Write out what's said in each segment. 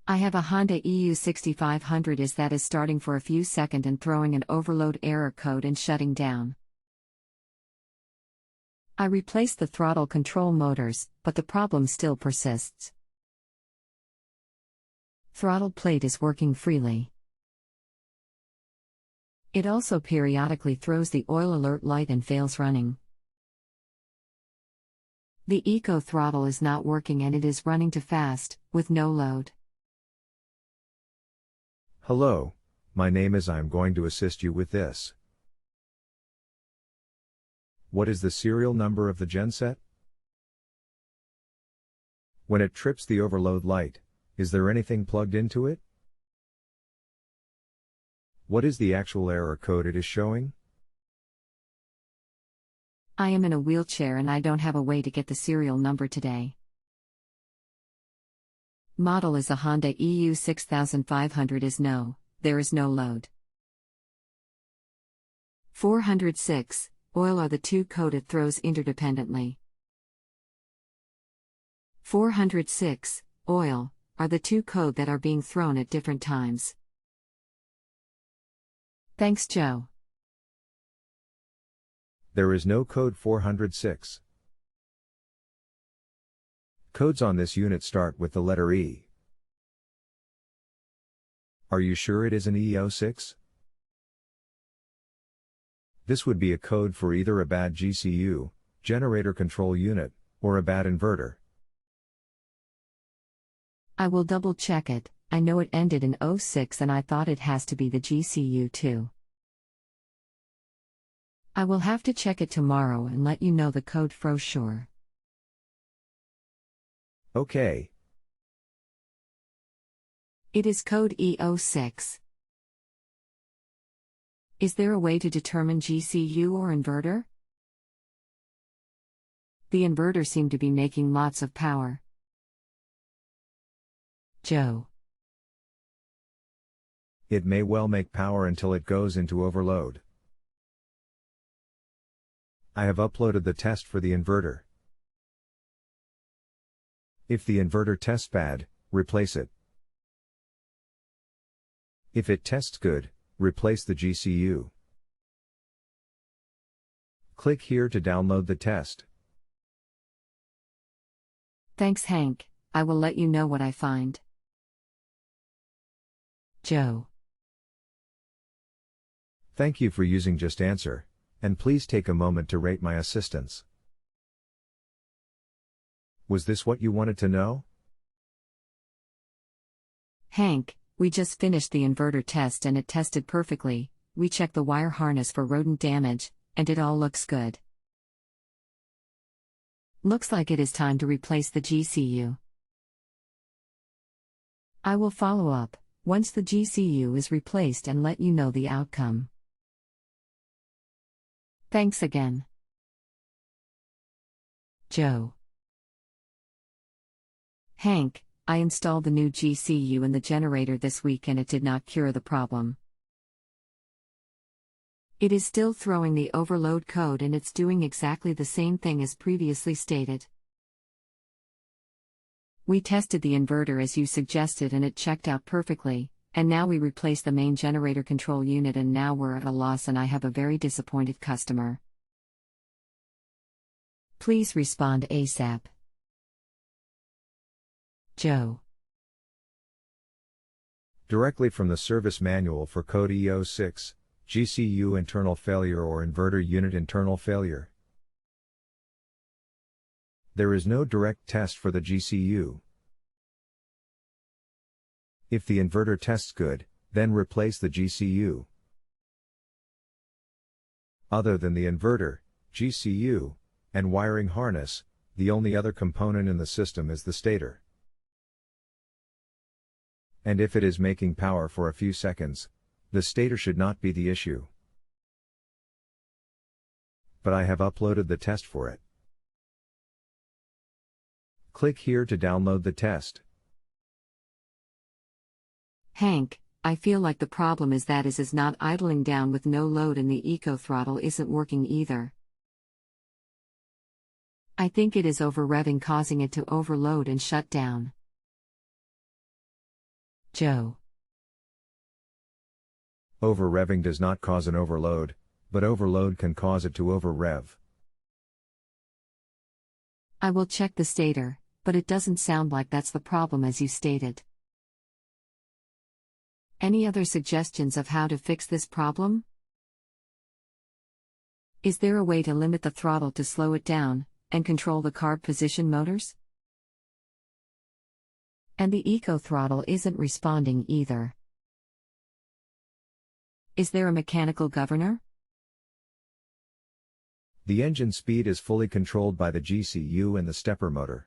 I have a Honda EU6500IS that is starting for a few seconds and throwing an overload error code and shutting down. I replaced the throttle control motors, but the problem still persists. Throttle plate is working freely. It also periodically throws the oil alert light and fails running. The Eco-throttle is not working and it is running too fast, with no load. Hello, my name is. I'm going to assist you with this. What is the serial number of the genset? When it trips the overload light, is there anything plugged into it? What is the actual error code it is showing? I am in a wheelchair and I don't have a way to get the serial number today. Model is a Honda EU6500IS. No, there is no load. 406, oil are the two code it throws interdependently. 406, oil, are the two code that are being thrown at different times. Thanks, Joe. There is no code 406. Codes on this unit start with the letter E. Are you sure it is an E06? This would be a code for either a bad GCU, generator control unit, or a bad inverter. I will double check it. I know it ended in 06 and I thought it has to be the GCU too. I will have to check it tomorrow and let you know the code for sure. Okay. It is code E06. Is there a way to determine GCU or inverter? The inverter seemed to be making lots of power. Joe. It may well make power until it goes into overload. I have uploaded the test for the inverter. If the inverter tests bad, replace it. If it tests good, replace the GCU. Click here to download the test. Thanks, Hank. I will let you know what I find. Joe. Thank you for using JustAnswer, and please take a moment to rate my assistance. Was this what you wanted to know? Hank, we just finished the inverter test and it tested perfectly. We checked the wire harness for rodent damage, and it all looks good. Looks like it is time to replace the GCU. I will follow up once the GCU is replaced and let you know the outcome. Thanks again. Joe. Hank, I installed the new GCU in the generator this week and it did not cure the problem. It is still throwing the overload code and it's doing exactly the same thing as previously stated. We tested the inverter as you suggested and it checked out perfectly, and now we replaced the main generator control unit and now we're at a loss and I have a very disappointed customer. Please respond ASAP. Joe. Directly from the service manual for code E06, GCU internal failure or inverter unit internal failure. There is no direct test for the GCU. If the inverter tests good, then replace the GCU. Other than the inverter, GCU, and wiring harness, the only other component in the system is the stator. And if it is making power for a few seconds, the stator should not be the issue. But I have uploaded the test for it. Click here to download the test. Hank, I feel like the problem is that is not idling down with no load and the Eco-throttle isn't working either. I think it is over revving causing it to overload and shut down. Joe. Over-revving does not cause an overload, but overload can cause it to over-rev. I will check the stator, but it doesn't sound like that's the problem as you stated. Any other suggestions of how to fix this problem? Is there a way to limit the throttle to slow it down, and control the carb position motors? And the Eco-throttle isn't responding either. Is there a mechanical governor? The engine speed is fully controlled by the GCU and the stepper motor.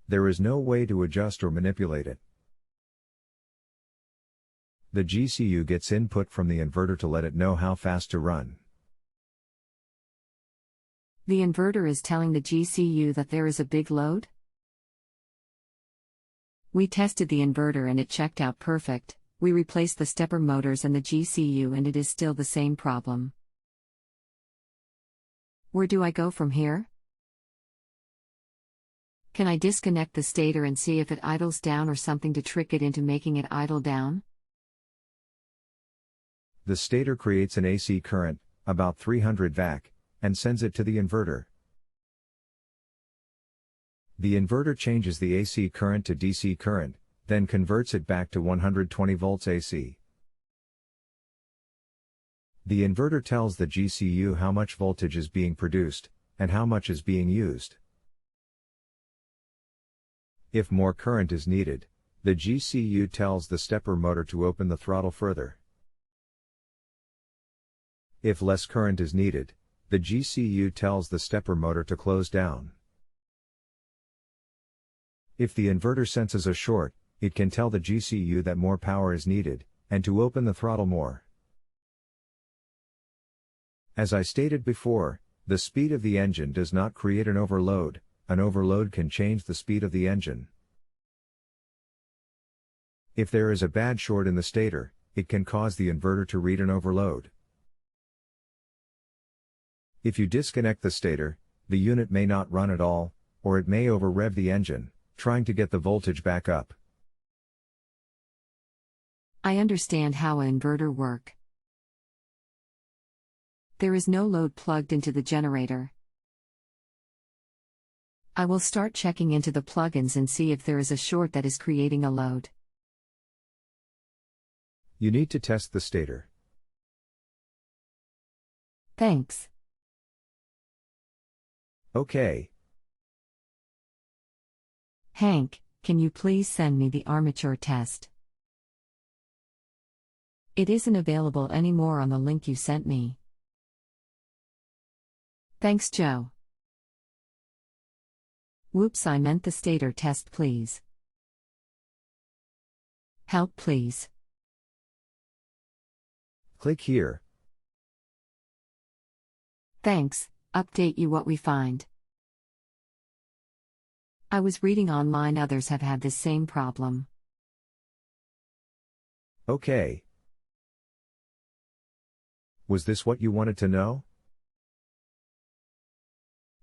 There is no way to adjust or manipulate it. The GCU gets input from the inverter to let it know how fast to run. The inverter is telling the GCU that there is a big load? We tested the inverter and it checked out perfect. We replaced the stepper motors and the GCU and it is still the same problem. Where do I go from here? Can I disconnect the stator and see if it idles down or something to trick it into making it idle down? The stator creates an AC current, about 300 VAC, and sends it to the inverter. The inverter changes the AC current to DC current, then converts it back to 120 volts AC. The inverter tells the GCU how much voltage is being produced, and how much is being used. If more current is needed, the GCU tells the stepper motor to open the throttle further. If less current is needed, the GCU tells the stepper motor to close down. If the inverter senses a short, it can tell the GCU that more power is needed, and to open the throttle more. As I stated before, the speed of the engine does not create an overload can change the speed of the engine. If there is a bad short in the stator, it can cause the inverter to read an overload. If you disconnect the stator, the unit may not run at all, or it may over-rev the engine, trying to get the voltage back up. I understand how an inverter works. There is no load plugged into the generator. I will start checking into the plugins and see if there is a short that is creating a load. You need to test the stator. Thanks. Okay. Hank, can you please send me the armature test? It isn't available anymore on the link you sent me. Thanks, Joe. Whoops, I meant the stator test, please. Help, please. Click here. Thanks, update you what we find. I was reading online others have had this same problem. Okay. Was this what you wanted to know?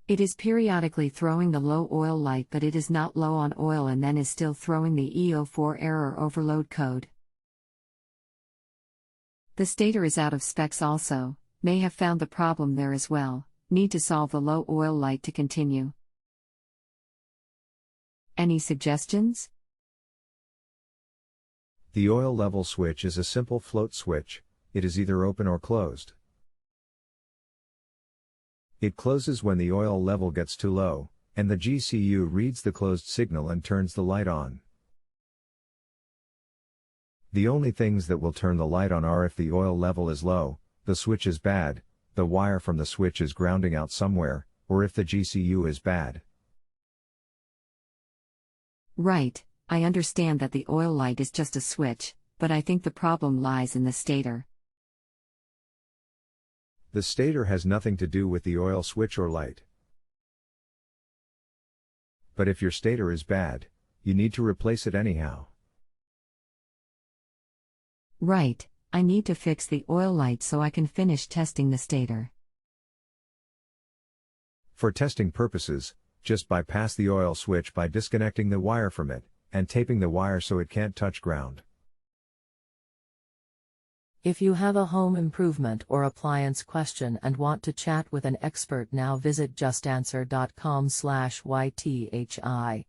It is periodically throwing the low oil light, but it is not low on oil and then is still throwing the EO4 error overload code. The stator is out of specs also, may have found the problem there as well, need to solve the low oil light to continue. Any suggestions? The oil level switch is a simple float switch, it is either open or closed. It closes when the oil level gets too low, and the GCU reads the closed signal and turns the light on. The only things that will turn the light on are if the oil level is low, the switch is bad, the wire from the switch is grounding out somewhere, or if the GCU is bad. Right, I understand that the oil light is just a switch, but I think the problem lies in the stator. The stator has nothing to do with the oil switch or light. But if your stator is bad, you need to replace it anyhow. Right, I need to fix the oil light so I can finish testing the stator. For testing purposes, just bypass the oil switch by disconnecting the wire from it, and taping the wire so it can't touch ground. If you have a home improvement or appliance question and want to chat with an expert, now visit justanswer.com/ythi.